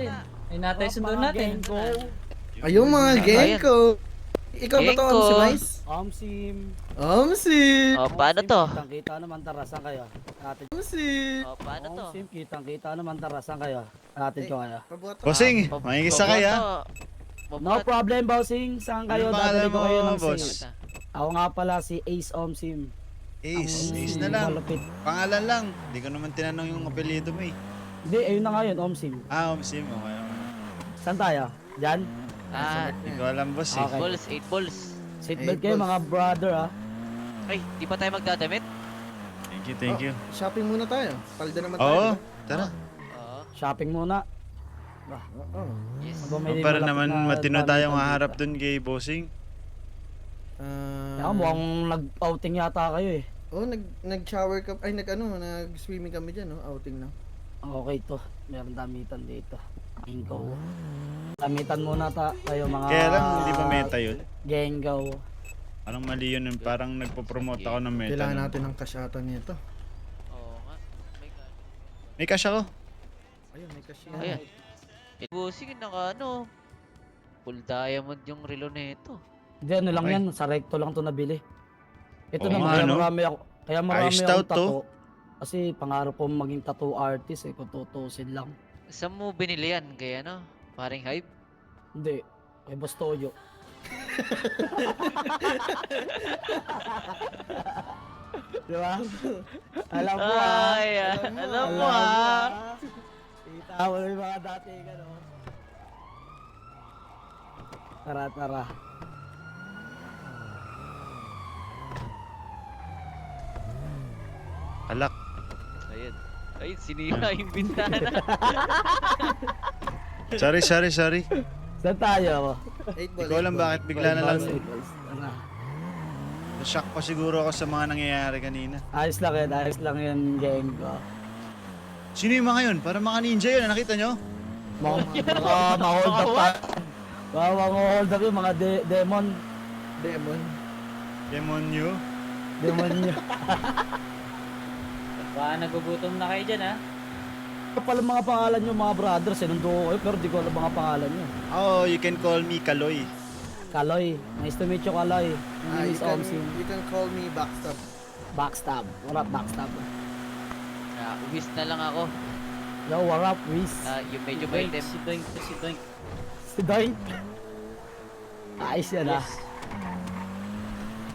natin. Ay natin sundo natin. Ayun mga gang ko. Ikaw ba to, si Vice? Omsim. Omsim! O, paano to? Kitang-kita naman, tarasan kayo. Natin. Omsim! O, paano to? Omsim, kitang-kita naman, tarasan kayo. Natin ko kaya. Pabuhat Bossing, makikisa kaya? No problem, bossing. Saan kayo? Anong pangalan Dadali ko kayo mo, ng boss? sales. Ako nga pala si Ace Omsim. Ace na lang. Malupit. Pangalan lang. Hindi ko naman tinanong yung apelyido mo eh. Hindi, ayun na nga yun, Omsim. Omsim. Okay. Saan tayo? Diyan? Hindi ko alam, boss eh. Okay. 8 balls. Seatbelt kayo mga brother ah. Ay, di pa tayo magdadamit? Thank you. Shopping muna tayo. Palda naman tayo. Oo, tara. Oo. Shopping muna. Oo. Yes. Para naman matino tayong haharap dun kay bossing. Kaya mukhang nag-outing yata kayo eh. Oh, nag-shower ka. Ay, nag-swimming kami dyan, no? Outing na. Okay to. Meron damitan dito. Gengaw. Damitan muna kayo mga... Kaya lang, hindi ba meta yun? Gengaw. Parang mali yun. Parang nagpo-promote ako ng meta. Kailangan nun. natin ng cash ata nito. Oo nga. My God. May cash ako. Ayun, may cash yan. Ayan. Bossing, naka ano. Full diamond yung relo nito. Hindi, ano lang Okay. yan. Sa recto lang to nabili. Ito Oo naman, nga, kaya no? marami ako. Kaya marami Iced akong out to. tattoo. Kasi pangarap ko maging tattoo artist eh. Kung tutusin lang. Saan mo binili yan? Kaya ano? Paring hype? Hindi. Kay Boss Toyo. Di ba? Alam mo ah. Ay, alam mo ah. ah. Kita mo yung mga dati gano. Tara, tara. Alak. Ayun. Ayun, sinira yung bintana. Sorry. Saan tayo? 8 Hindi ko alam bakit bigla na lang. Tara. Shock pa siguro ako sa mga nangyayari kanina. Ayos lang yan, gang ko. Sino yung mga yun? Para mga ninja yun, nakita nyo? Ma-hold up pa. Ma-hold up yung mga demon. Demon. Demonyo. Demon nyo. Baka nagugutom na kayo dyan ha. Ano pala mga pangalan nyo mga brothers? Sinundo ko kayo pero di ko alam mga pangalan nyo. Oh, you can call me Kaloy. Kaloy. Nice to meet you, Kaloy. My name is Omsim. You can call me Backstab. Backstab. What up, Backstab? Uwis na lang ako. Yo, what up, Wiz? Yung medyo Doink, baitem. si Doink. Si Doink. Ayos yan ah.